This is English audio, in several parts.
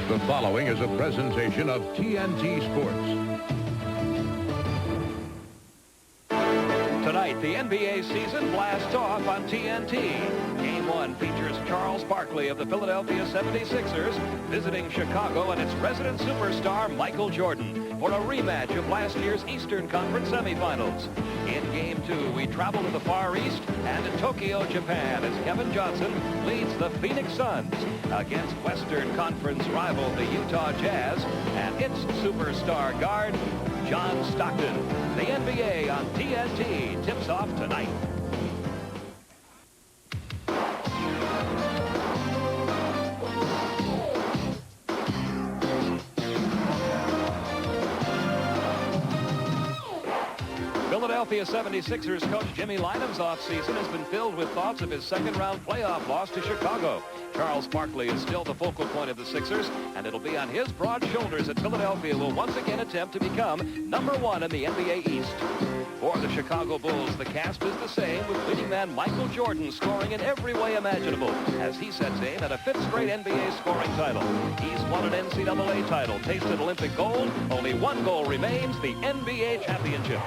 The following is a presentation of TNT Sports. Tonight, the NBA season blasts off on TNT. Game 1 features Charles Barkley of the Philadelphia 76ers visiting Chicago and its resident superstar Michael Jordan for a rematch of last year's Eastern Conference semifinals. In Game 2, we travel to the Far East and to Tokyo, Japan, as Kevin Johnson leads the Phoenix Suns against Western Conference rival the Utah Jazz and its superstar guard, John Stockton. The NBA on TNT tips off tonight. Philadelphia 76ers coach Jimmy Lynam's offseason has been filled with thoughts of his second-round playoff loss to Chicago. Charles Barkley is still the focal point of the Sixers, and it'll be on his broad shoulders that Philadelphia will once again attempt to become #1 in the NBA East. For the Chicago Bulls, the cast is the same, with leading man Michael Jordan scoring in every way imaginable as he sets aim at a 5th straight NBA scoring title. He's won an NCAA title, tasted Olympic gold. Only one goal remains, the NBA championship.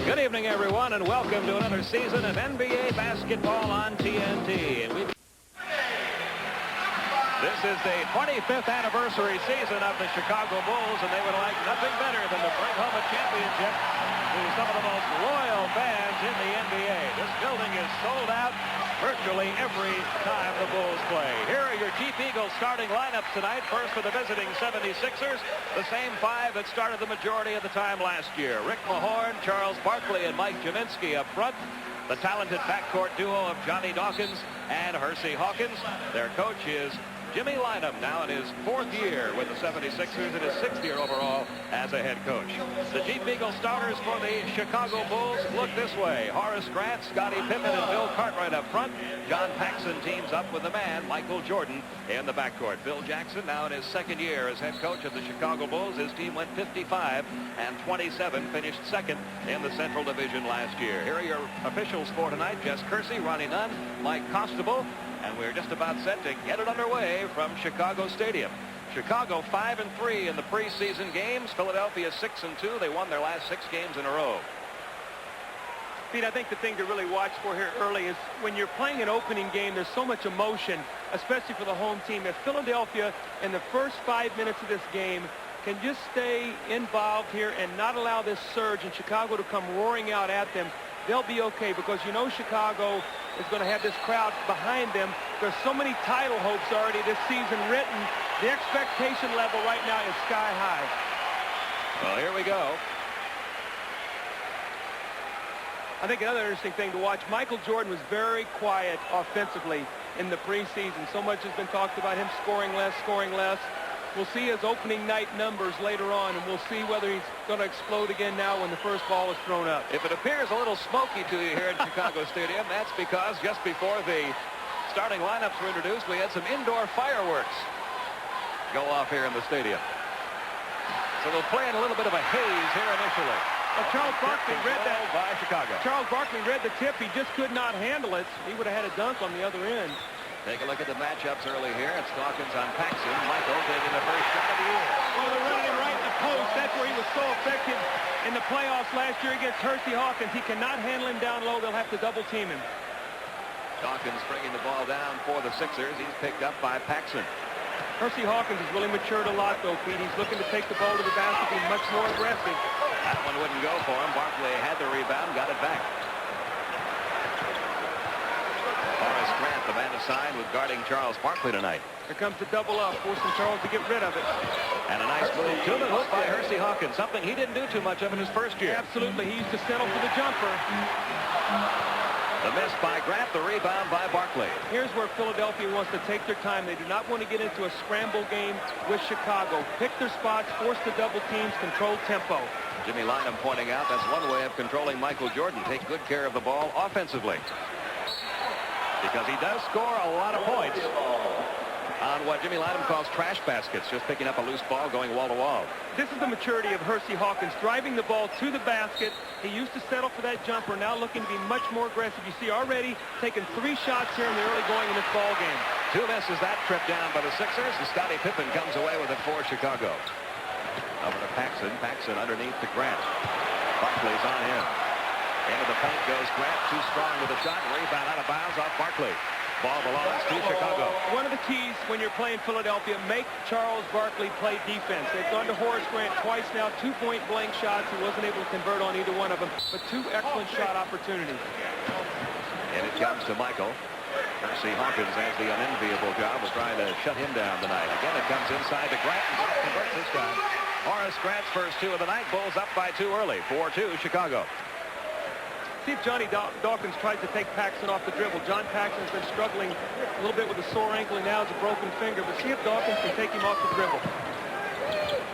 Good evening, everyone, and welcome to another season of NBA basketball on TNT. And this is the 25th anniversary season of the Chicago Bulls, and they would like nothing better than to bring home a championship to some of the most loyal fans in the NBA. This building is sold out virtually every time the Bulls play. Here are your Jeep Eagles starting lineups tonight. First for the visiting 76ers, the same 5 that started the majority of the time last year. Rick Mahorn, Charles Barkley, and Mike Jaminski up front. The talented backcourt duo of Johnny Dawkins and Hersey Hawkins. Their coach is Jimmy Lynam, now in his 4th year with the 76ers and his 6th year overall as a head coach. The Jeep Eagle starters for the Chicago Bulls look this way. Horace Grant, Scottie Pippen, and Bill Cartwright up front. John Paxson teams up with the man, Michael Jordan, in the backcourt. Bill Jackson, now in his 2nd year as head coach of the Chicago Bulls. His team went 55-27, finished 2nd in the Central Division last year. Here are your officials for tonight. Jess Kersey, Ronnie Nunn, Mike Costable. And we're just about set to get it underway from Chicago Stadium. Chicago 5-3 in the preseason games. Philadelphia 6-2. They won their last 6 games in a row. Pete, I think the thing to really watch for here early is when you're playing an opening game, there's so much emotion, especially for the home team. If Philadelphia in the first 5 minutes of this game can just stay involved here and not allow this surge in Chicago to come roaring out at them, they'll be okay, because you know Chicago is going to have this crowd behind them. There's so many title hopes already this season written. The expectation level right now is sky high. Well, here we go. I think another interesting thing to watch, Michael Jordan was very quiet offensively in the preseason. So much has been talked about him scoring less, scoring less. We'll see his opening night numbers later on, and we'll see whether he's going to explode again now when the first ball is thrown up. If it appears a little smoky to you here at Chicago Stadium, that's because just before the starting lineups were introduced, we had some indoor fireworks go off here in the stadium. So they'll play in a little bit of a haze here initially. Charles Barkley read that by Chicago. Charles Barkley read the tip. He just could not handle it. He would have had a dunk on the other end. Take a look at the matchups early here. It's Dawkins on Paxson. Michael taking the first shot of the year. Oh, they're running him right in the post. That's where he was so effective in the playoffs last year against Hersey Hawkins. He cannot handle him down low. They'll have to double team him. Dawkins bringing the ball down for the Sixers. He's picked up by Paxson. Hersey Hawkins has really matured a lot, though, Pete. He's looking to take the ball to the basket, be much more aggressive. That one wouldn't go for him. Barkley had the rebound, got it back. Horace Grant, the man assigned, with guarding Charles Barkley tonight. Here comes the double up, forcing Charles to get rid of it. And a nice move to the hook by Hersey Hawkins, something he didn't do too much of in his first year. Absolutely. He used to settle for the jumper. The miss by Grant, the rebound by Barkley. Here's where Philadelphia wants to take their time. They do not want to get into a scramble game with Chicago. Pick their spots, force the double teams, control tempo. Jimmy Lynam pointing out that's one way of controlling Michael Jordan. Take good care of the ball offensively, because he does score a lot of points on what Jimmy Lynam calls trash baskets, just picking up a loose ball going wall to wall. This is the maturity of Hersey Hawkins, driving the ball to the basket. He used to settle for that jumper, now looking to be much more aggressive. You see already taking 3 shots here in the early going in this ball game. 2 misses that trip down by the Sixers, and Scottie Pippen comes away with it for Chicago. Over to Paxson. Paxson underneath to Grant. Barkley's on him. Into the paint goes Grant, too strong with a shot. Rebound out of bounds off Barkley. Ball belongs to Chicago. One of the keys when you're playing Philadelphia, make Charles Barkley play defense. They've gone to Horace Grant twice now, 2-point blank shots. He wasn't able to convert on either one of them, but 2 excellent shot opportunities. And it comes to Michael. Hersey Hawkins has the unenviable job of trying to shut him down tonight. Again, it comes inside to Grant, and converts this time. Horace Grant's first 2 of the night. Bulls up by 2 early. 4-2 Chicago. See if Johnny Dawkins tries to take Paxson off the dribble. John Paxson has been struggling a little bit with a sore ankle, and now has a broken finger. But see if Dawkins can take him off the dribble.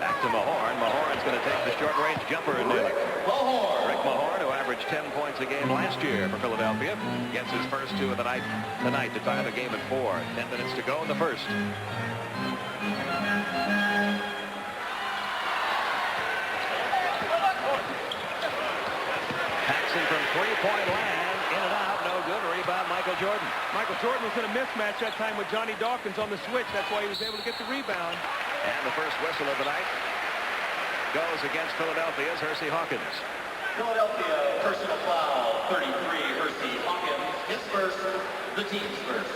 Back to Mahorn. Mahorn's going to take the short-range jumper and nail it. Rick Mahorn, who averaged 10 points a game last year for Philadelphia, gets his first 2 of the night tonight to tie the game at 4. 10 minutes to go in the first. From 3-point land, in and out, no good. Rebound, Michael Jordan. Michael Jordan was in a mismatch that time with Johnny Dawkins on the switch. That's why he was able to get the rebound. And the first whistle of the night goes against Philadelphia's Hersey Hawkins. Philadelphia personal foul, 33, Hersey Hawkins. His first, the team's first.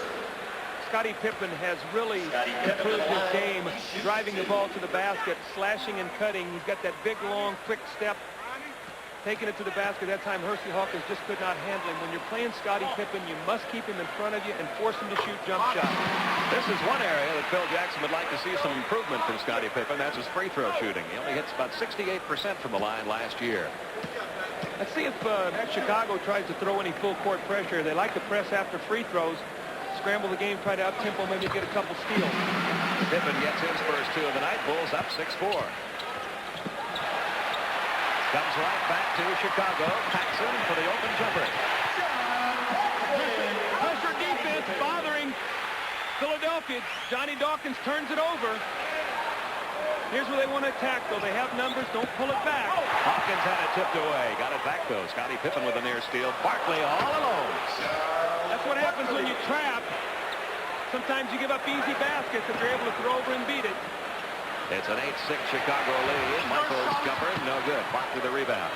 Scottie Pippen has really improved his game, driving the ball to the basket, slashing and cutting. He's got that big, long, quick step. Taking it to the basket. That time Hersey Hawkins just could not handle him. When you're playing Scottie Pippen, you must keep him in front of you and force him to shoot jump shots. This is one area that Phil Jackson would like to see some improvement from Scottie Pippen. That's his free throw shooting. He only hits about 68% from the line last year. Let's see if Chicago tries to throw any full court pressure. They like to press after free throws, scramble the game, try to up-tempo, maybe get a couple steals. Pippen gets his first 2 of the night. Bulls up 6-4. Comes right back to Chicago. Paxson for the open jumper. Pressure defense bothering Philadelphia. Johnny Dawkins turns it over. Here's where they want to attack, though. They have numbers. Don't pull it back. Hawkins had it tipped away. Got it back, though. Scottie Pippen with a near steal. Barkley all alone. That's what happens when you trap. Sometimes you give up easy baskets if you're able to throw over and beat it. It's an 8-6 Chicago lead. Michael's jumper, no good. Barkley the rebound.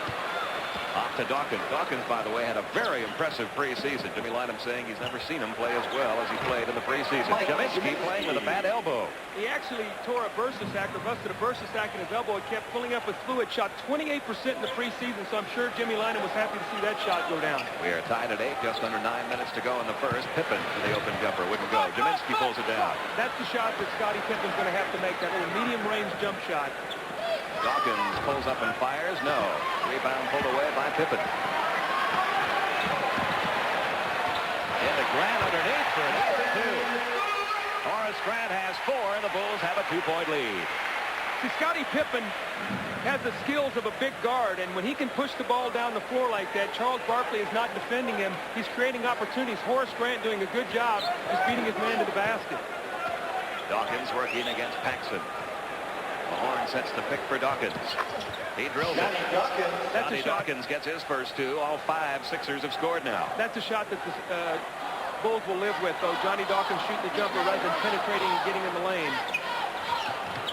Off to Dawkins. Dawkins, by the way, had a very impressive preseason. Jimmy Lynam saying he's never seen him play as well as he played in the preseason. Kaminsky playing with a bad elbow. He actually tore a bursa sac or busted a bursa sac in his elbow. It kept filling up with fluid. Shot 28% in the preseason, so I'm sure Jimmy Lynam was happy to see that shot go down. We are tied at 8, just under 9 minutes to go in the first. Pippen for the open jumper. Wouldn't go. Kaminsky pulls it down. That's the shot that Scottie Pippen's going to have to make, that little medium-range jump shot. Dawkins pulls up and fires. No. Rebound pulled away by Pippen. Into Grant underneath for an 8-2. Horace Grant has 4, and the Bulls have a 2-point lead. See, Scottie Pippen has the skills of a big guard, and when he can push the ball down the floor like that, Charles Barkley is not defending him. He's creating opportunities. Horace Grant doing a good job just beating his man to the basket. Dawkins working against Paxson. Mahorn sets the pick for Dawkins. He drills it. Johnny Dawkins gets his first 2. All 5 Sixers have scored now. That's a shot that the Bulls will live with, though. Johnny Dawkins shooting the jumper rather than penetrating and getting in the lane.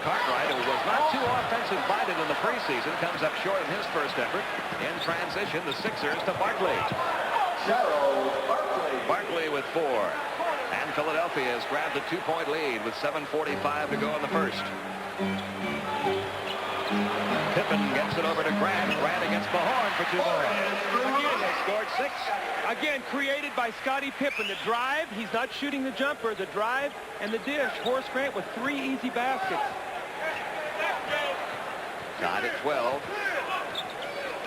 Cartwright, who was not too offensive-minded in the preseason, comes up short in his first effort. In transition, the Sixers to Barkley. Barkley with 4. And Philadelphia has grabbed a 2-point lead with 7:45 to go in the first. Pippen gets it over to Grant. Grant against Mahorn for 2 more. Again, they scored 6. Again, created by Scottie Pippen. The drive, he's not shooting the jumper. The drive and the dish. Horace Grant with 3 easy baskets. Tied at 12.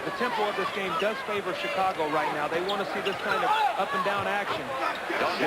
The tempo of this game does favor Chicago right now. They want to see this kind of up and down action.